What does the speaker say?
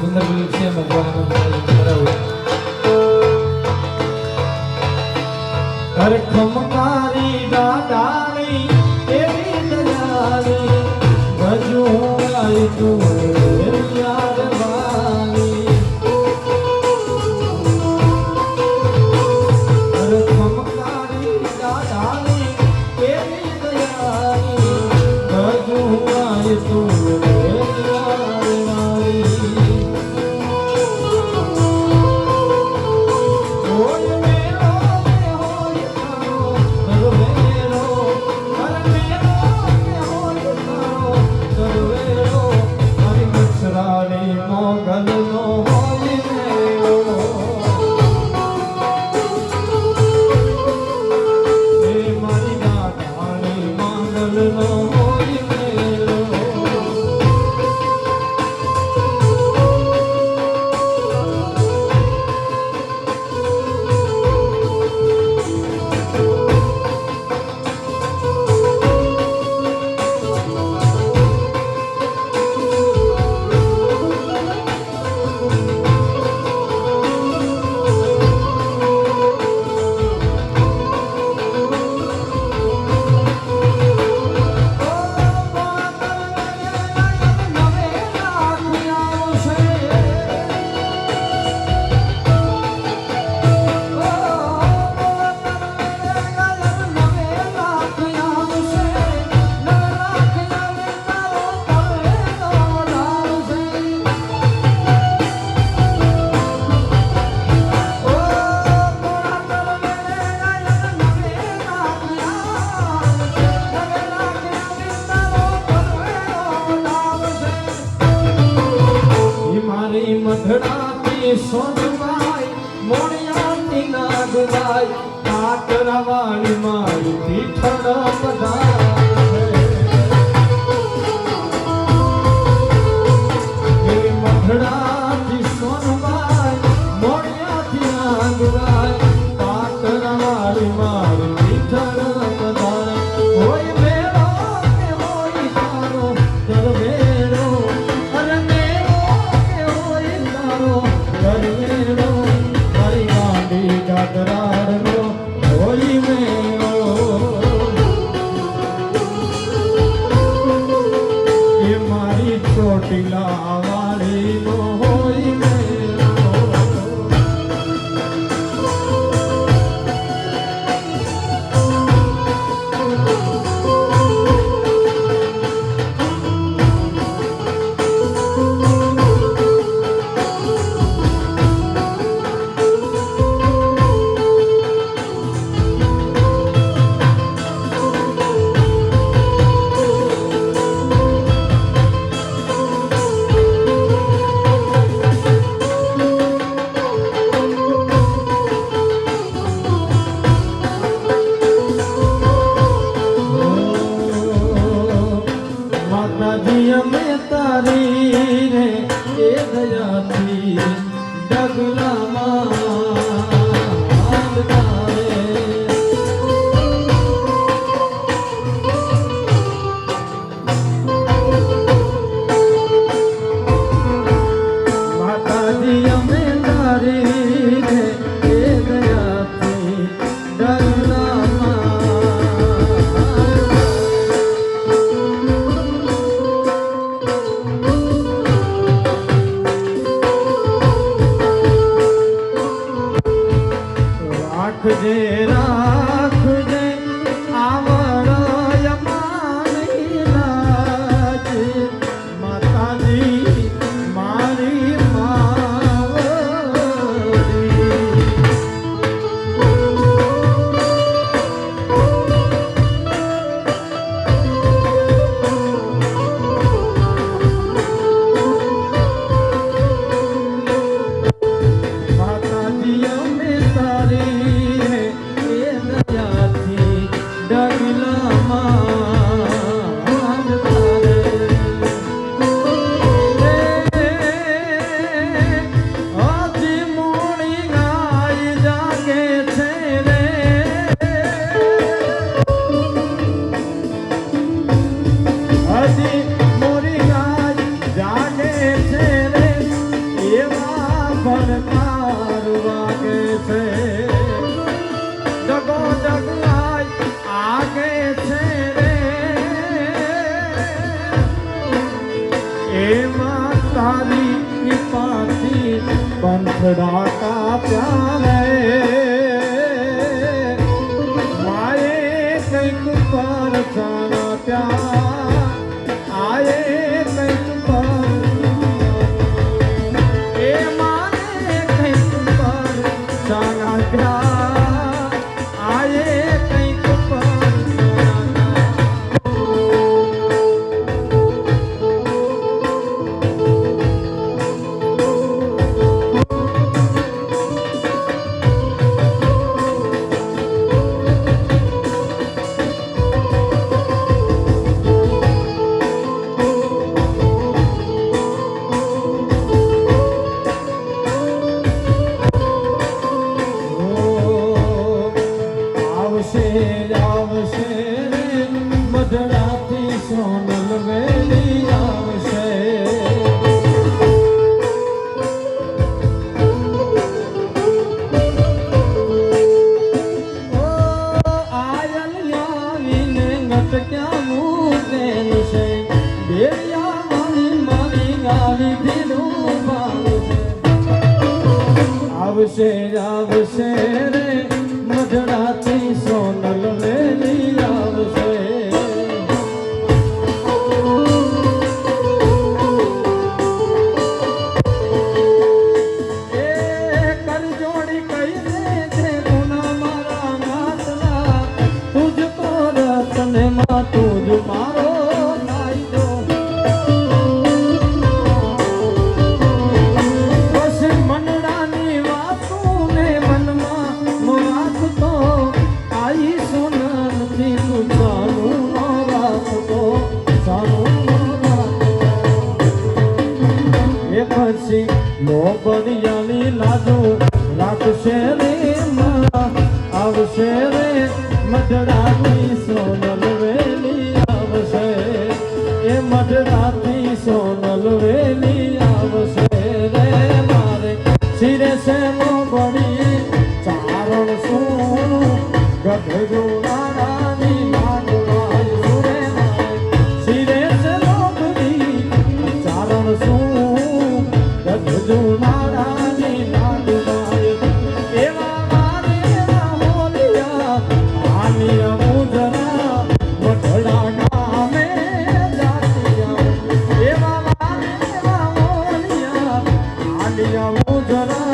સુંદર છે ભગવાન હર ખમકારી દાદાની એવી દયાળી ભજુ આય તું યાર વાલી હર ખમકારી દાદાની એવી દયાળી ભજુ આય તું મધડાતી સોનવાઈ મોણિયાની નાગવાઈ કાટરાવાળી મારી પીઠળ બધા મધડાતી સોનવાઈ મોણિયાથી નાગવાઈ કાટરાવાળી મારી પીઠળ બધા હોય મેળો કે હોય તારો દરવેરો ચોટીલા વાળી નો હોય તારી રે એ દયાથી ડગલામાં માતાજી અમે તારી રે એ દયાથી ડગલામાં રાખજે રાખજે આવડ મારી લાજ માતાજી મારી માતાજી અમે તારી पंथड़ा का प्यारे माए कंक पर जाना प्यार आए कंक पर ए माए कंक पर जाना प्यार आए कंक पर મધરાતી સોનલ વેલી આવશે ઓ આયલ આવીને ગટક્યા મૂકેલ છે બેરિયા મારી મારી ગાલી ભીડું આવશે આવશે રે મધરાતી સોનલ વેલી આવશે એ કરજોડી કહી દે છે ગુના મારા નાથના તુજ તો રતને માં તુજ મારો કાયદો બસ મનડાની વાતું ને મનમાં રાખતો આઈ સોનલથી તું સારું ન રાખતો સારું ન રાખતો એ પછી લોબડિયાની લાજો રાખશે રે માં આવશે રે મધરાતી સોનલ વેલી આવશે એ મધરાતી સોનલ વેલી આવશે રે મારે શિરે છે લોબડી ચારણ શું ગધેડો નાની માંડવાય સુરે શિરે છે લોબડી ચારણ શું ગધેડો નાની માંડવાય એવા મારે હોલિયા આલિયા મુજરા મઢડા ગામે જાતિયા એવા મારે હોલિયા આલિયા મુજરા